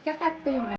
Kakat ko yung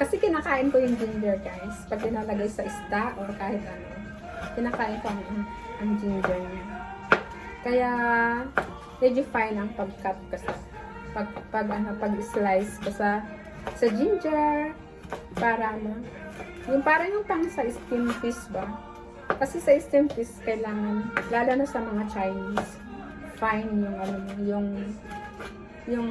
kasi kinakain ko yung ginger, guys. Pag tinalagay sa isda or kahit ano, kinakain ko ang ginger niya. Kaya medyo fine ang pag-cut kasi pag-slice ko sa ginger para ano, yung parang yung pang sa steam fish ba? Kasi sa steam fish kailangan, lalo na sa mga Chinese, fine yung ano, yung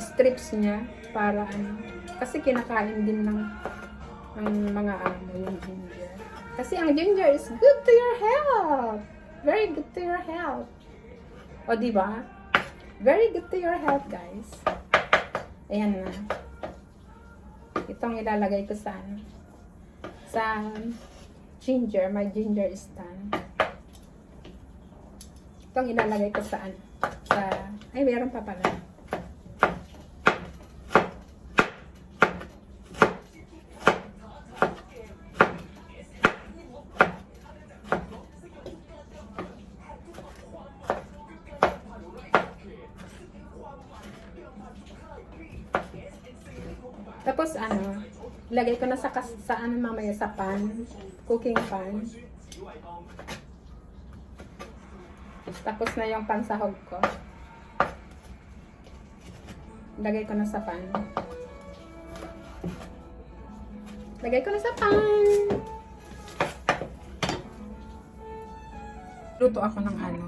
strips niya para ano, kasi kinakain din ng mga ano yung ginger. Kasi ang ginger is good to your health. Very good to your health. O diba? Very good to your health, guys. Ayan na. Itong ilalagay ko sa ano, sa ginger. My ginger is done. Itong ilalagay ko sa ano, ay meron pa pala. Tapos ano, ilagay ko na sa ano mamaya sa pan, cooking pan. Tapos na yung pansahog ko. Ilagay ko na sa pan. Lagay ko na sa pan. Luto ako ng ano.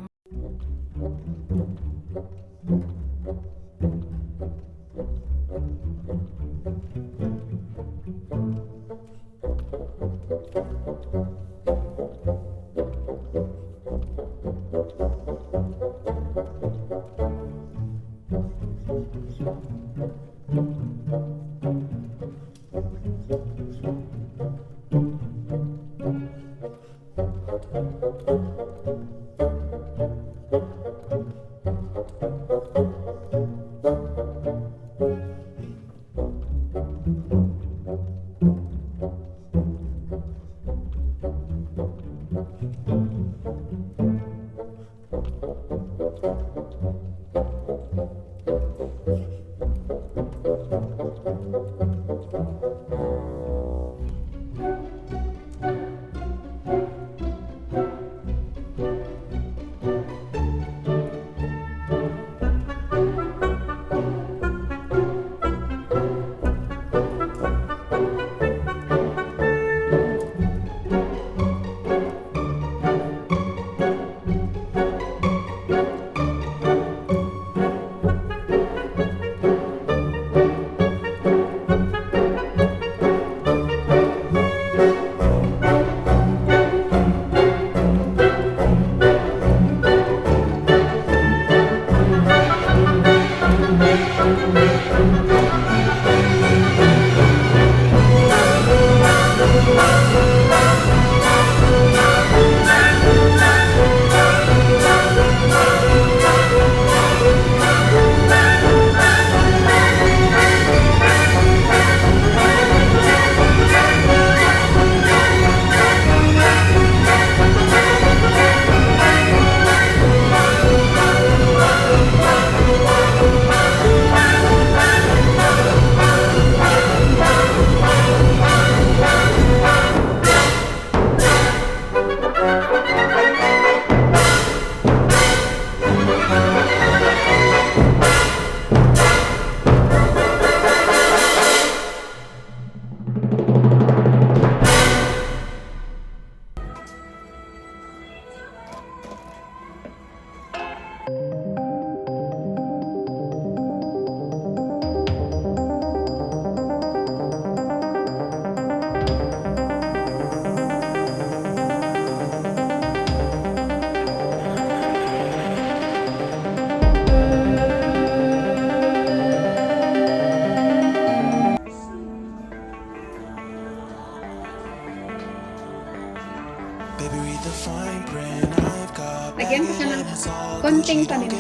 Konting paninta.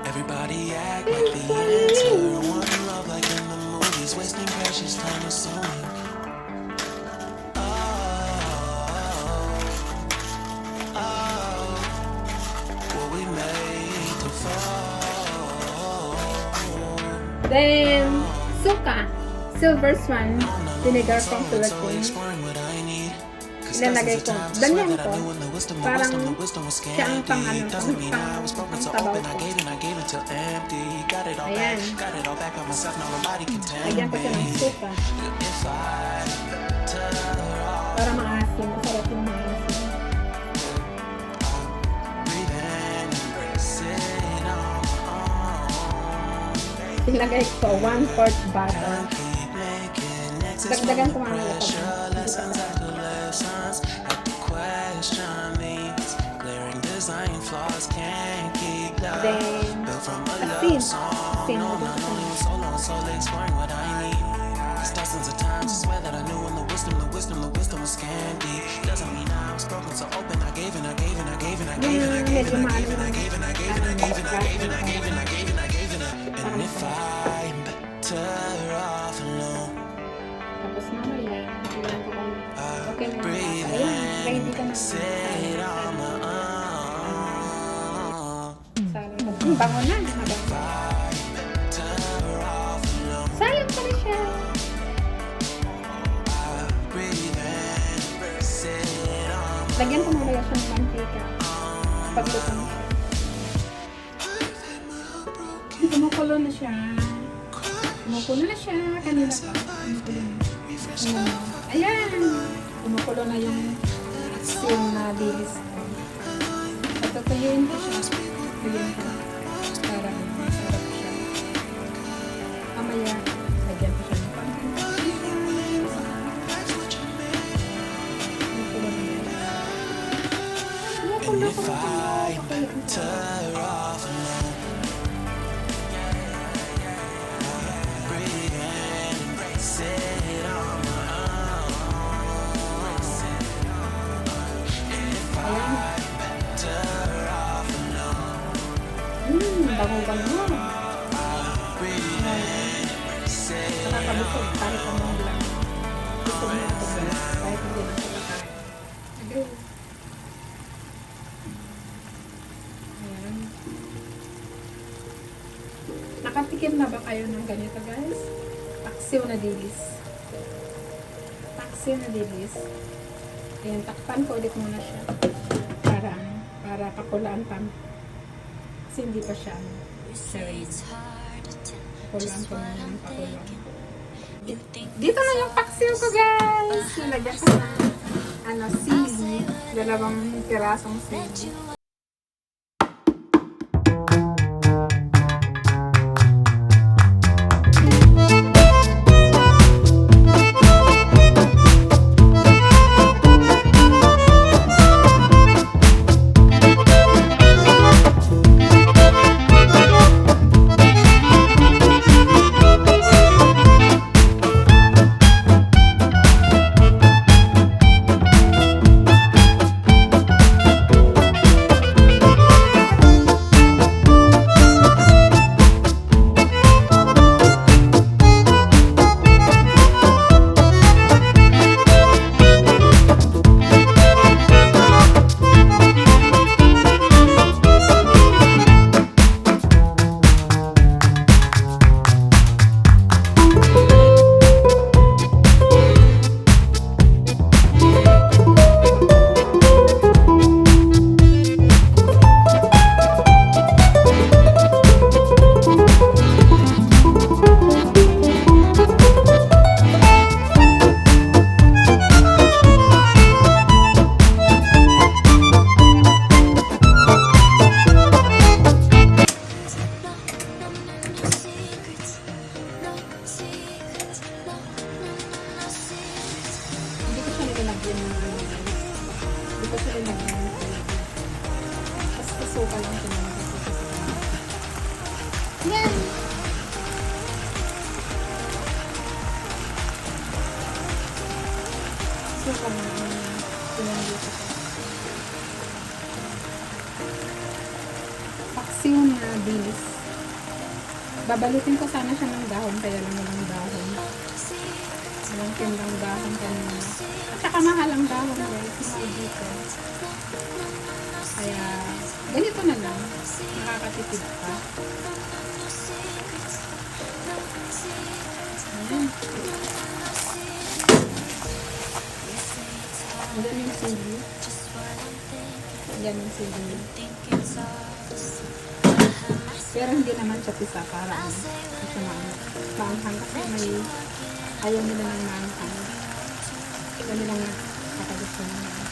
Everybody act like the answer. One love like in the movies, wasting precious time assuming. What we made to fall. Then, suka. Silver Swan. Vinegar from Philippines. Exploring what I need. Ilalagay ko. Ganyan ko. Parang siya ang pang ano, Doesn't mean I was broken so sabaw open. ko. I gave it till empty. Got it all Ayan. back. Got it all back by myself. Now nobody can Lagyan tempt ko siya ng me. suka. If I tell her all, Para maasim. Masarap yung maasim. breathe in, sit on. Ilagay ko 1/4 butter. Keep making exits Dagdagan ko from mga pressure. Lessons after lessons. Have to question these glaring design flaws. Can't keep that. Then, Built from a asin. love song. Asin. No, not only was solo and solely exploring what I need. These dozens of times, I swear that I knew when the wisdom was scanty. Doesn't mean I was broken so open. I gave and I gave and I gave and I gave and I Yung gave medyo and I maano gave and I yung gave and I gave and I gave and I gave and I gave and I gave and I gave and I and if I'm better off alone, Tapos mamaya, tingnan ko kung okay na yung breathe lasa. Ayun, kaya hindi ka in, na sit on my own. Bango na. Mabango. Better off alone. Sayang pa rin siya. Breathe in, sit on my Lagyan ko mamaya siya ng mantika. Pagluto mo siya. Kumukulo na siya. Kumukulo na siya. Kanina pa. Kumukulo na. Ayan. Kumukulo na yung steam na dilis ko. Patutuyuin ko siya. Tuyuin ko. Para masarap siya. Mamaya, lagyan ko siya ng pancake. Kumukulo na yan. Kumukulo, if I'm kumukulo. better off alone. Breathe in, sit on my own. If I'm better off alone. Bango-bango. Breathe in, sit Nakakabusog, kahit anong lang. Busog na ako guys, kahit hindi na siya makain. Agree. Ayan. Nakatikim na ba kayo ng ganito guys? Paksiw na dilis. Paksiw na dilis. Ayan, takpan ko ulit muna siya. Para kapulaan pa. Kasi hindi pa siya. Sorry. Pakulaan ko na yung pakulaan. Dito na yung paksiw ko guys! Nilagyan ko ng sili. 2 pirasong sili. Suka lang ito naman. Yan! Suka lang. Pinandito ko. mabilis. Babalutin ko sana siya ng dahon, kaya lang walang dahon. Walang tindang dahon kanina. At saka mahal ang dahon guys, mahal dito. Kaya, ganito na lang. Nakakatipid pa. Ayan. Ayan yung sili. Ayan yung sili. Pero hindi naman siya pisa para ito maanghang kasi may ayaw nila ng maanghang. Ito nilang kakagusto nila.